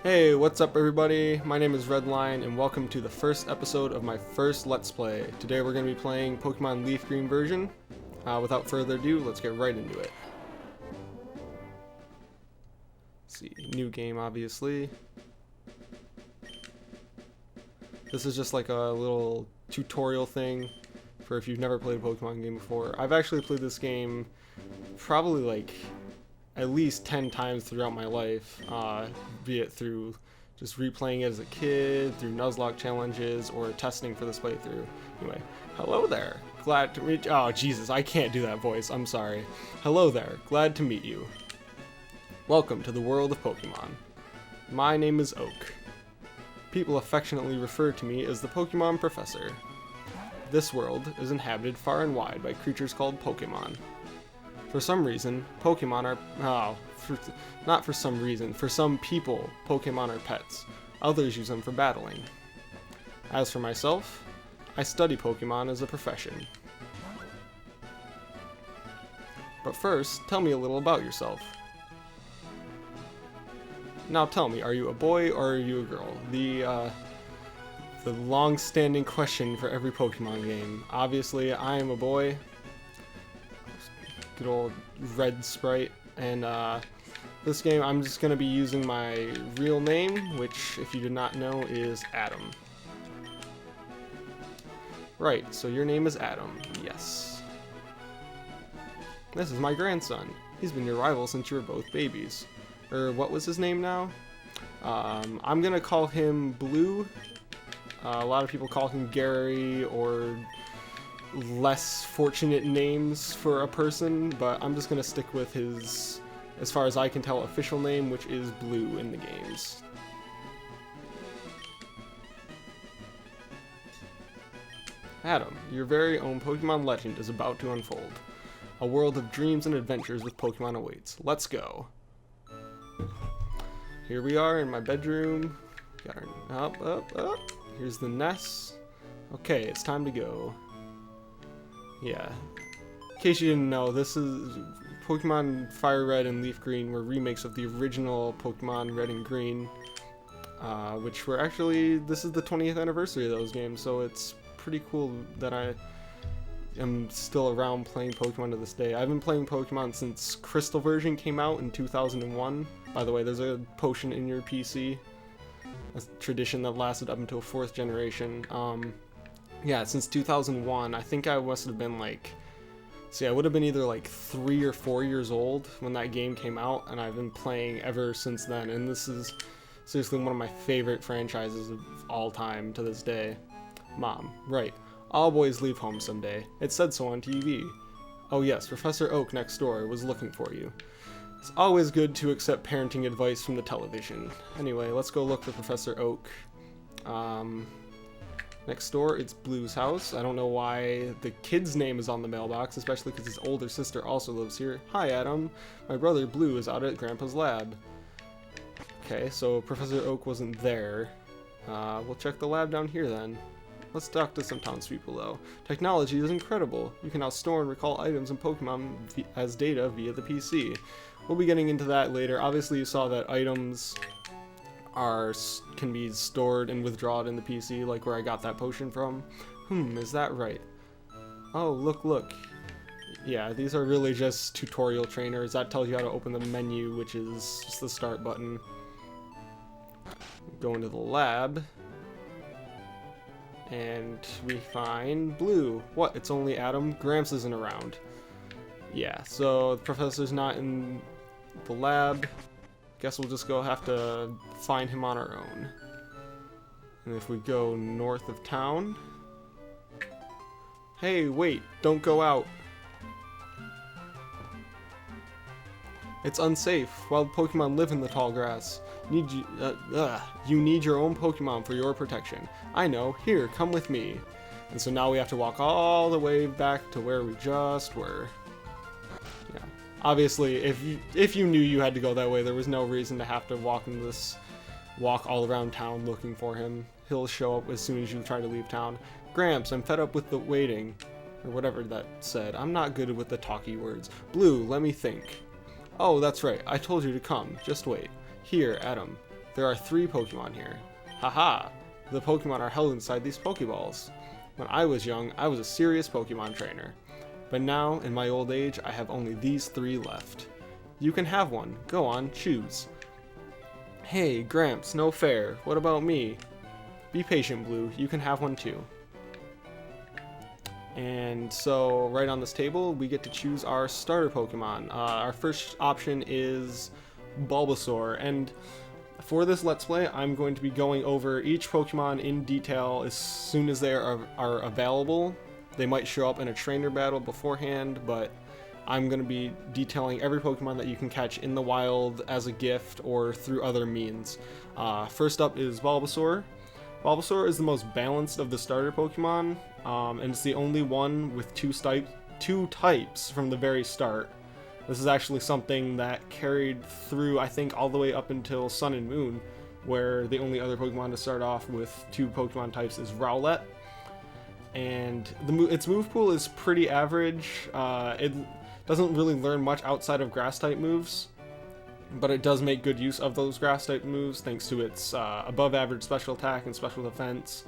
Hey, what's up everybody? My name is Redline and welcome to the first episode of my first Let's Play. Today we're going to be playing Pokemon LeafGreen version. Without further ado, let's get right into it. Let's see, new game obviously. This is just like a little tutorial thing for if you've never played a Pokemon game before. I've actually played this game probably like at least 10 times throughout my life, be it through just replaying it as a kid, through Nuzlocke challenges, or testing for this playthrough. Anyway, hello there. Glad to meet you. Oh, Jesus, I can't do that voice. I'm sorry. Hello there. Glad to meet you. Welcome to the world of Pokemon. My name is Oak. People affectionately refer to me as the Pokemon Professor. This world is inhabited far and wide by creatures called Pokemon. For some reason, Pokemon are, not for some reason, for some people, Pokemon are pets. Others use them for battling. As for myself, I study Pokemon as a profession. But first, tell me a little about yourself. Now tell me, are you a boy or are you a girl? The long-standing question for every Pokemon game. Obviously, I am a boy. Good old red sprite, and this game I'm just going to be using my real name, which if you did not know is Adam. Right, so your name is Adam, yes. This is my grandson. He's been your rival since you were both babies. What was his name now? I'm going to call him Blue. A lot of people call him Gary or less fortunate names for a person, but I'm just gonna stick with his, as far as I can tell, official name, which is Blue in the games. Adam, your very own Pokemon legend is about to unfold. A world of dreams and adventures with Pokemon awaits. Let's go. Here we are in my bedroom. Got our up. Here's the nest. Okay, it's time to go. Yeah. In case you didn't know, this is Pokemon Fire Red and Leaf Green were remakes of the original Pokemon Red and Green, which were actually, this is the 20th anniversary of those games, so it's pretty cool that I am still around playing Pokemon to this day. I've been playing Pokemon since Crystal version came out in 2001. By the way, there's a potion in your PC. A tradition that lasted up until 4th generation. Yeah, since 2001, I think I must have been like, I would have been either like 3 or 4 years old when that game came out, and I've been playing ever since then, and this is seriously one of my favorite franchises of all time to this day. Mom, right, all boys leave home someday. It said so on TV. Oh yes, Professor Oak next door was looking for you. It's always good to accept parenting advice from the television. Anyway, let's go look for Professor Oak. Next door, it's Blue's house. I don't know why the kid's name is on the mailbox, especially because his older sister also lives here. Hi, Adam. My brother Blue is out at Grandpa's lab. Okay, so Professor Oak wasn't there. We'll check the lab down here then. Let's talk to some townspeople though. Technology is incredible. You can now store and recall items and Pokemon as data via the PC. We'll be getting into that later. Obviously, you saw that items can be stored and withdrawn in the PC, like where I got that potion from. Is that right? Oh, look. Yeah, these are really just tutorial trainers. That tells you how to open the menu, which is just the start button. Go into the lab. And we find Blue. What? It's only Adam? Gramps isn't around. Yeah, so the professor's not in the lab. Guess we'll just have to find him on our own. And if we go north of town... Hey, wait, don't go out. It's unsafe. Wild Pokemon live in the tall grass. You need your own Pokemon for your protection. I know. Here, come with me. And so now we have to walk all the way back to where we just were. Yeah. Obviously, if you knew you had to go that way, there was no reason to have to walk all around town looking for him. He'll show up as soon as you try to leave town. Gramps, I'm fed up with the waiting. Or whatever that said. I'm not good with the talky words. Blue, let me think. Oh, that's right. I told you to come. Just wait. Here, Adam. There are 3 Pokemon here. Haha! The Pokemon are held inside these Pokeballs. When I was young, I was a serious Pokemon trainer. But now, in my old age, I have only these 3 left. You can have one. Go on, choose. Hey, Gramps, no fair. What about me? Be patient, Blue. You can have one too. And so, right on this table, we get to choose our starter Pokemon. Our first option is Bulbasaur, and for this Let's Play, I'm going to be going over each Pokemon in detail as soon as they are available. They might show up in a trainer battle beforehand, but I'm going to be detailing every Pokemon that you can catch in the wild as a gift or through other means. First up is Bulbasaur. Bulbasaur is the most balanced of the starter Pokemon, and it's the only one with two types from the very start. This is actually something that carried through, I think, all the way up until Sun and Moon, where the only other Pokemon to start off with 2 Pokemon types is Rowlet. And its move pool is pretty average. It doesn't really learn much outside of Grass-type moves, but it does make good use of those Grass-type moves thanks to its above-average special attack and special defense.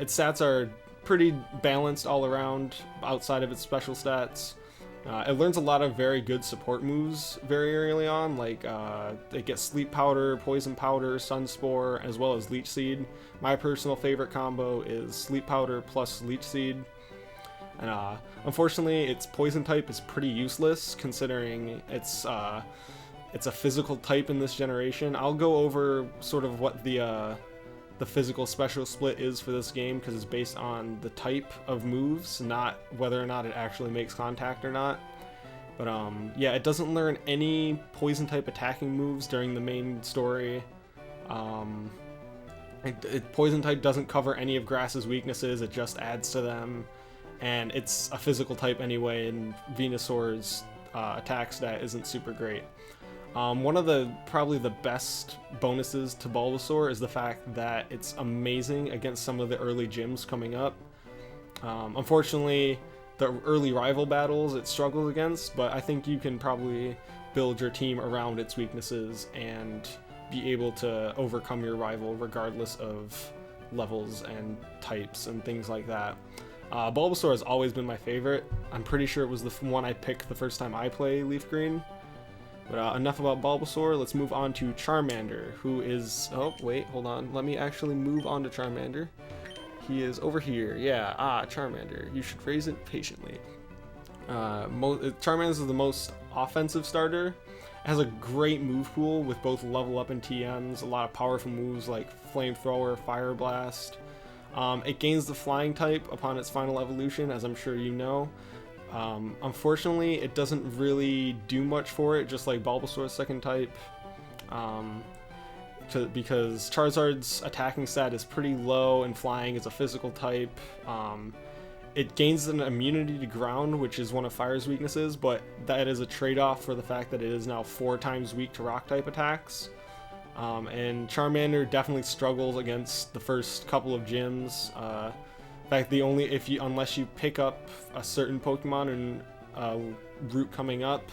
Its stats are pretty balanced all around outside of its special stats. It learns a lot of very good support moves very early on, like it gets Sleep Powder, Poison Powder, Sun Spore, as well as Leech Seed. My personal favorite combo is Sleep Powder plus Leech Seed. And unfortunately, its Poison type is pretty useless considering it's a physical type in this generation. I'll go over sort of what the physical special split is for this game, because it's based on the type of moves, not whether or not it actually makes contact or not. But yeah, it doesn't learn any poison type attacking moves during the main story. Poison type doesn't cover any of Grass's weaknesses, it just adds to them. And it's a physical type anyway, and Venusaur's attack stat isn't super great. One of probably the best bonuses to Bulbasaur is the fact that it's amazing against some of the early gyms coming up. Unfortunately, the early rival battles it struggles against, but I think you can probably build your team around its weaknesses and be able to overcome your rival regardless of levels and types and things like that. Bulbasaur has always been my favorite. I'm pretty sure it was the one I picked the first time I play LeafGreen. But enough about Bulbasaur, let's move on to Charmander, who is... Oh, wait, hold on. Let me actually move on to Charmander. He is over here. Yeah, Charmander. You should raise it patiently. Charmander is the most offensive starter. It has a great move pool with both level up and TMs, a lot of powerful moves like Flamethrower, Fire Blast. It gains the Flying type upon its final evolution, as I'm sure you know. Unfortunately, it doesn't really do much for it, just like Bulbasaur's second type, because Charizard's attacking stat is pretty low and flying is a physical type. It gains an immunity to ground, which is one of Fire's weaknesses, but that is a trade-off for the fact that it is now 4 times weak to rock type attacks. And Charmander definitely struggles against the first couple of gyms. In fact, unless you pick up a certain Pokemon in route coming up,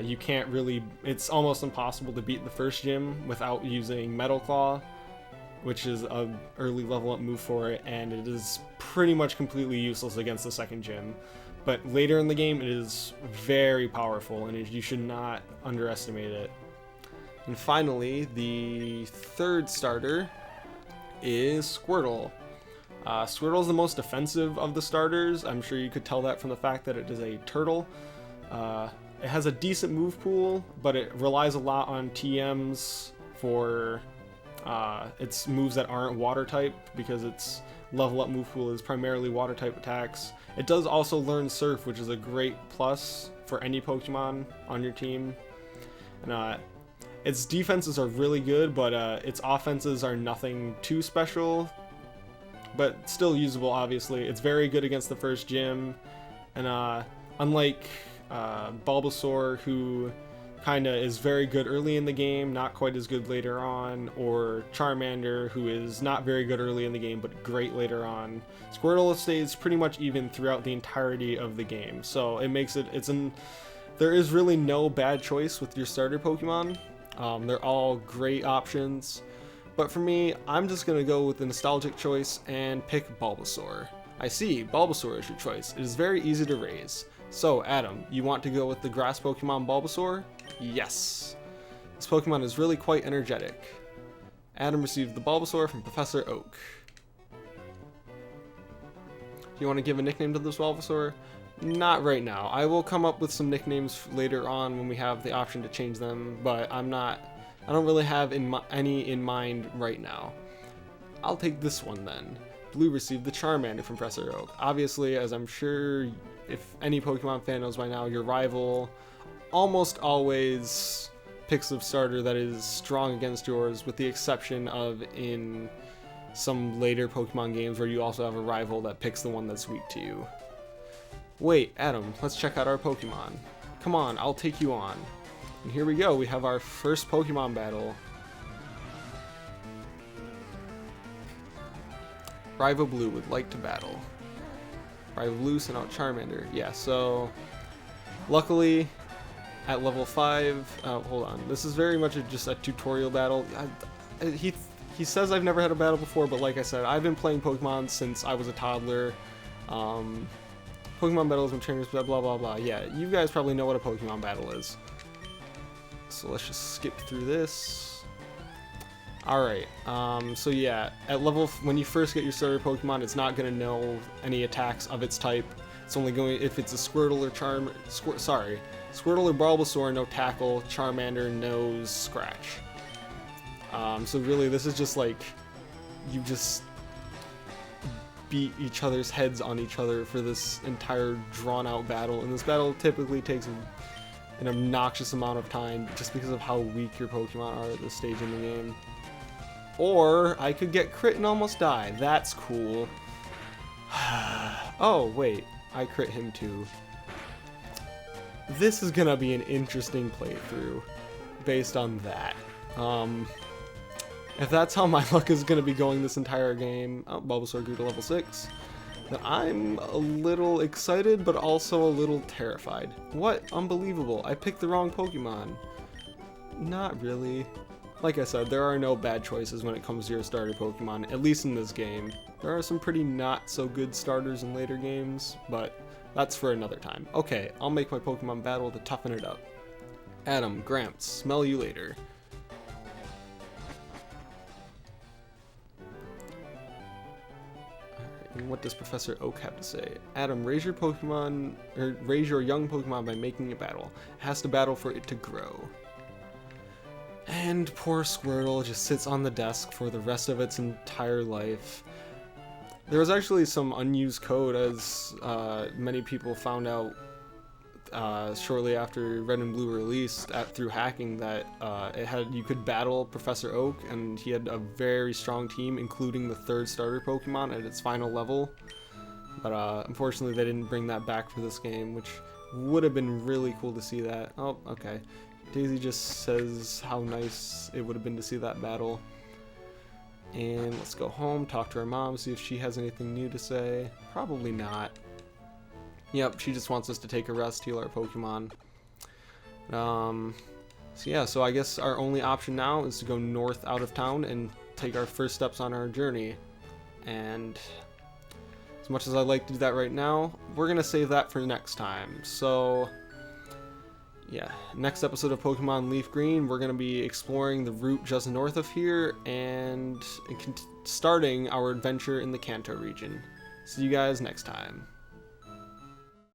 you can't really. It's almost impossible to beat the first gym without using Metal Claw, which is an early level up move for it, and it is pretty much completely useless against the second gym. But later in the game, it is very powerful, and you should not underestimate it. And finally, the third starter is Squirtle. Squirtle is the most defensive of the starters. I'm sure you could tell that from the fact that it is a turtle. It has a decent move pool, but it relies a lot on TMs for its moves that aren't water type, because its level up move pool is primarily water type attacks. It does also learn Surf, which is a great plus for any Pokemon on your team. And its defenses are really good, but its offenses are nothing too special, but still usable, obviously. It's very good against the first gym, and unlike Bulbasaur, who kind of is very good early in the game, not quite as good later on, or Charmander, who is not very good early in the game, but great later on, Squirtle stays pretty much even throughout the entirety of the game. So it makes it, there is really no bad choice with your starter Pokemon. They're all great options. But for me, I'm just going to go with the nostalgic choice and pick Bulbasaur. I see, Bulbasaur is your choice. It is very easy to raise. So, Adam, you want to go with the grass Pokemon Bulbasaur? Yes. This Pokemon is really quite energetic. Adam received the Bulbasaur from Professor Oak. Do you want to give a nickname to this Bulbasaur? Not right now. I will come up with some nicknames later on when we have the option to change them, but I don't really have any in mind right now. I'll take this one then. Blue received the Charmander from Professor Oak. Obviously, as I'm sure if any Pokemon fan knows by now, your rival almost always picks a starter that is strong against yours, with the exception of in some later Pokemon games where you also have a rival that picks the one that's weak to you. Wait, Adam, let's check out our Pokemon. Come on, I'll take you on. And here we go, we have our first Pokemon battle. Rival Blue would like to battle. Rival Blue sent out Charmander. Yeah, so luckily at level 5, hold on, this is very much just a tutorial battle. He says I've never had a battle before, but like I said, I've been playing Pokemon since I was a toddler. Pokemon battles and trainers, blah blah blah blah. Yeah, you guys probably know what a Pokemon battle is. So let's just skip through this. Alright, so yeah, when you first get your starter Pokemon, it's not going to know any attacks of its type. It's only going, if it's a Squirtle or Squirtle or Bulbasaur, no Tackle, Charmander, no Scratch. So really, this is just like, you just beat each other's heads on each other for this entire drawn-out battle, and this battle typically takes an obnoxious amount of time just because of how weak your Pokemon are at this stage in the game. Or I could get crit and almost die. That's cool. Oh, wait. I crit him too. This is gonna be an interesting playthrough based on that. If that's how my luck is gonna be going this entire game, Bulbasaur grew to level 6, then I'm a little excited but also a little terrified. What? Unbelievable. I picked the wrong Pokemon. Not really. Like I said, there are no bad choices when it comes to your starter Pokemon, at least in this game. There are some pretty not so good starters in later games, but that's for another time. Okay, I'll make my Pokemon battle to toughen it up. Adam, Gramps, smell you later. Alright, and what does Professor Oak have to say? Adam, raise your Pokemon, or raise your young Pokemon by making a battle. It has to battle for it to grow. And poor Squirtle just sits on the desk for the rest of its entire life. There was actually some unused code, as many people found out shortly after Red and Blue released through hacking, that you could battle Professor Oak, and he had a very strong team, including the 3rd starter Pokemon at its final level. But unfortunately, they didn't bring that back for this game, which would have been really cool to see that. Oh, okay. Daisy just says how nice it would have been to see that battle. And let's go home, talk to her mom, see if she has anything new to say. Probably not. Yep, she just wants us to take a rest, heal our Pokemon. So yeah, so I guess our only option now is to go north out of town and take our first steps on our journey. And as much as I'd like to do that right now, we're going to save that for next time. So yeah, next episode of Pokemon LeafGreen, we're going to be exploring the route just north of here and starting our adventure in the Kanto region. See you guys next time.